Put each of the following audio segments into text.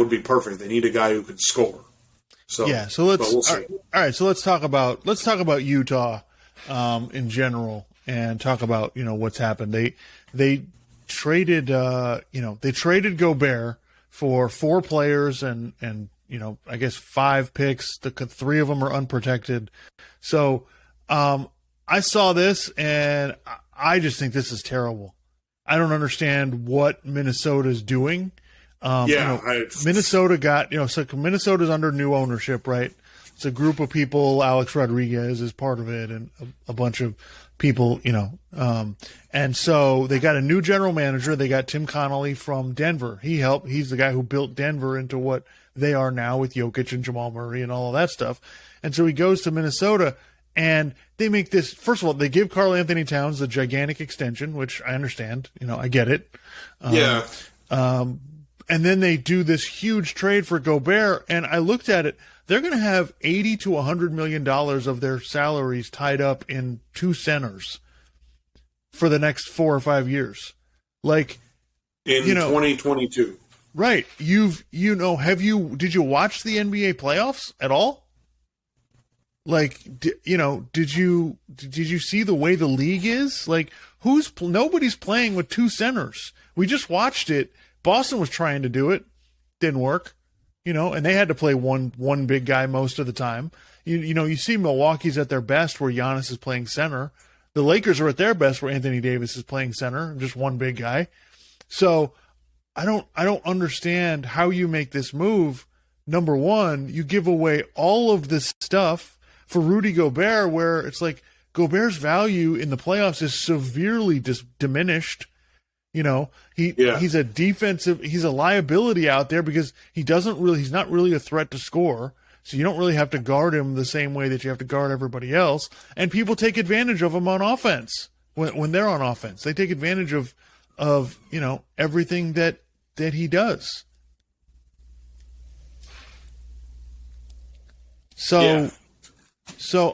would be perfect. They need a guy who could score. So yeah, so let's we'll see. all right. So let's talk about Utah in general and talk about what's happened. They traded they traded Gobert for 4 players and I guess 5 picks. The 3 of them are unprotected. So I saw this and I just think this is terrible. I don't understand what Minnesota's doing. Minnesota got, so Minnesota's under new ownership, right? It's a group of people. Alex Rodriguez is part of it and a bunch of people, and so they got a new general manager. They got Tim Connolly from Denver. He's the guy who built Denver into what they are now with Jokic and Jamal Murray and all of that stuff. And so he goes to Minnesota and they make this, first of all, they give Karl Anthony Towns the gigantic extension, which I understand, I get it. And then they do this huge trade for Gobert, and I looked at it. They're going to have $80 to $100 million of their salaries tied up in 2 centers for the next 4 or 5 years. Like in 2022. Right. Did you watch the NBA playoffs at all? Like, did you see the way the league is? Like, nobody's playing with 2 centers. We just watched it. Boston was trying to do it, didn't work, and they had to play one big guy most of the time. You see Milwaukee's at their best where Giannis is playing center. The Lakers are at their best where Anthony Davis is playing center, just one big guy. So I don't understand how you make this move. Number one, you give away all of this stuff for Rudy Gobert, where it's like Gobert's value in the playoffs is severely diminished. He's a liability out there because he's not really a threat to score. So you don't really have to guard him the same way that you have to guard everybody else. And people take advantage of him on offense when they're on offense. They take advantage of everything that he does. So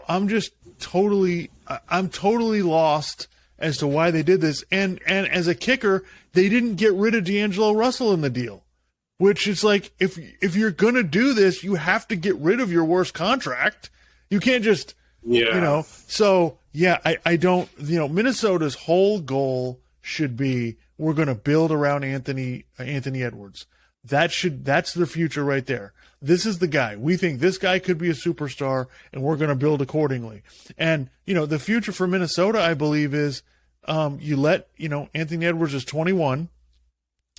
I'm totally lost as to why they did this. And as a kicker, they didn't get rid of D'Angelo Russell in the deal, which is like, if you're going to do this, you have to get rid of your worst contract. You can't just, I don't, Minnesota's whole goal should be, we're going to build around Anthony Edwards. That's their future right there. This is the guy. We think this guy could be a superstar, and we're going to build accordingly. And, the future for Minnesota, I believe, is you let, Anthony Edwards is 21.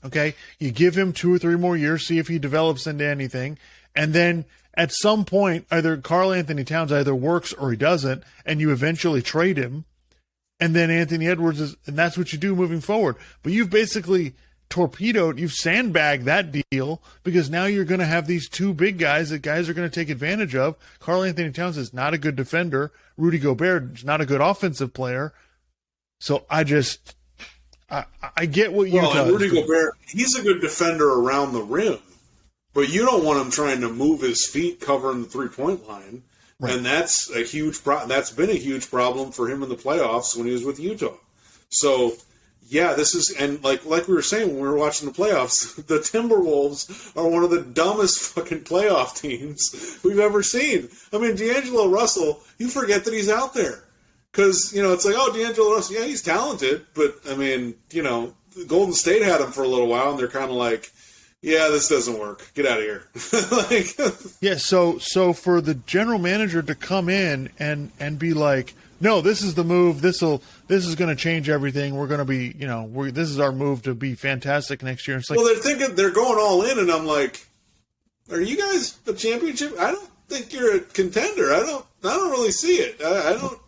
Okay. You give him 2 or 3 more years, see if he develops into anything. And then at some point, either Karl Anthony Towns either works or he doesn't, and you eventually trade him. And then Anthony Edwards and that's what you do moving forward. But you've basically you've sandbagged that deal because now you're going to have these 2 big guys that guys are going to take advantage of. Karl Anthony Towns is not a good defender. Rudy Gobert is not a good offensive player. So I get what you. Well, and Rudy Gobert, he's a good defender around the rim, but you don't want him trying to move his feet covering the 3-point line, right. And that's a huge that's been a huge problem for him in the playoffs when he was with Utah. So. Yeah, this is, and like we were saying when we were watching the playoffs, the Timberwolves are one of the dumbest fucking playoff teams we've ever seen. I mean, D'Angelo Russell, you forget that he's out there. Because, it's like, oh, D'Angelo Russell, yeah, he's talented, but, I mean, Golden State had him for a little while, and they're kind of like, yeah, this doesn't work. Get out of here. Yeah, so for the general manager to come in and be like, no, this is the move. This is going to change everything. We're going to be, this is our move to be fantastic next year. It's like, well, they're going all in, and I'm like, are you guys a championship? I don't think you're a contender. I don't really see it. I don't.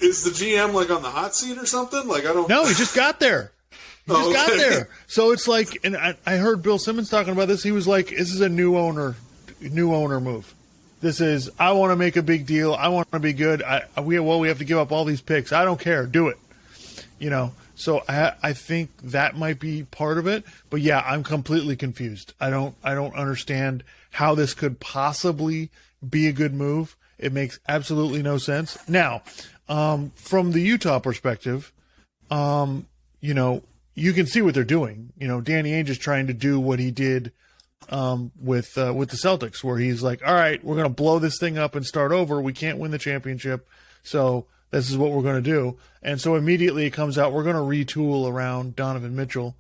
Is the GM like on the hot seat or something? Like I don't. No, he just got there. Got there. So it's like, and I heard Bill Simmons talking about this. He was like, this is a new owner move. This is, I want to make a big deal. I want to be good. We have to give up all these picks. I don't care. Do it. So I think that might be part of it. But yeah, I'm completely confused. I don't understand how this could possibly be a good move. It makes absolutely no sense. Now, from the Utah perspective, you you can see what they're doing. Danny Ainge is trying to do what he did with the Celtics, where he's like, all right, we're going to blow this thing up and start over. We can't win the championship, so this is what we're going to do. And so immediately it comes out, we're going to retool around Donovan Mitchell.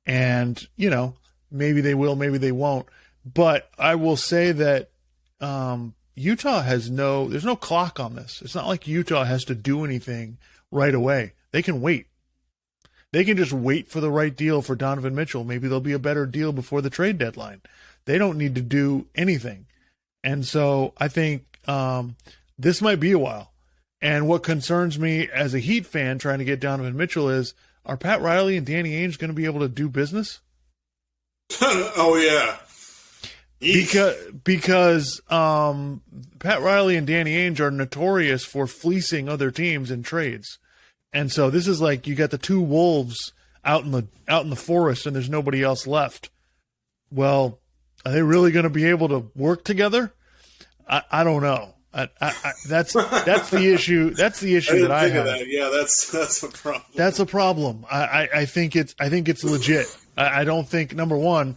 And, maybe they will, maybe they won't. But I will say that Utah there's no clock on this. It's not like Utah has to do anything right away. They can wait. They can just wait for the right deal for Donovan Mitchell. Maybe there'll be a better deal before the trade deadline. They don't need to do anything. And so I think this might be a while. And what concerns me as a Heat fan trying to get Donovan Mitchell is, are Pat Riley and Danny Ainge going to be able to do business? Oh, yeah. Because Pat Riley and Danny Ainge are notorious for fleecing other teams in trades. And so this is like you got the two wolves out in the forest and there's nobody else left. Well, are they really going to be able to work together? I don't know. That's the issue. That's the issue that I have. That. Yeah, that's a problem. That's a problem. I think it's legit. I don't think, number one,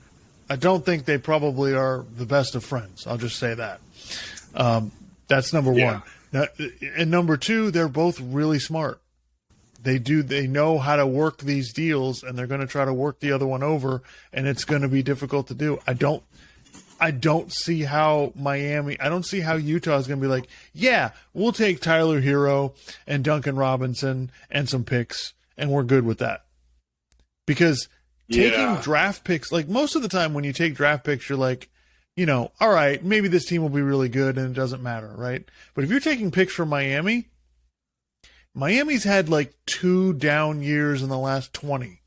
I don't think they probably are the best of friends. I'll just say that. That's number one. Now, and number two, they're both really smart. They know how to work these deals, and they're going to try to work the other one over, and it's going to be difficult to do. I don't see how Utah is going to be like, yeah, we'll take Tyler Hero and Duncan Robinson and some picks, and we're good with that. Because taking draft picks, like most of the time when you take draft picks, you're like, all right, maybe this team will be really good and it doesn't matter, right? But if you're taking picks from Miami's had like 2 down years in the last 20.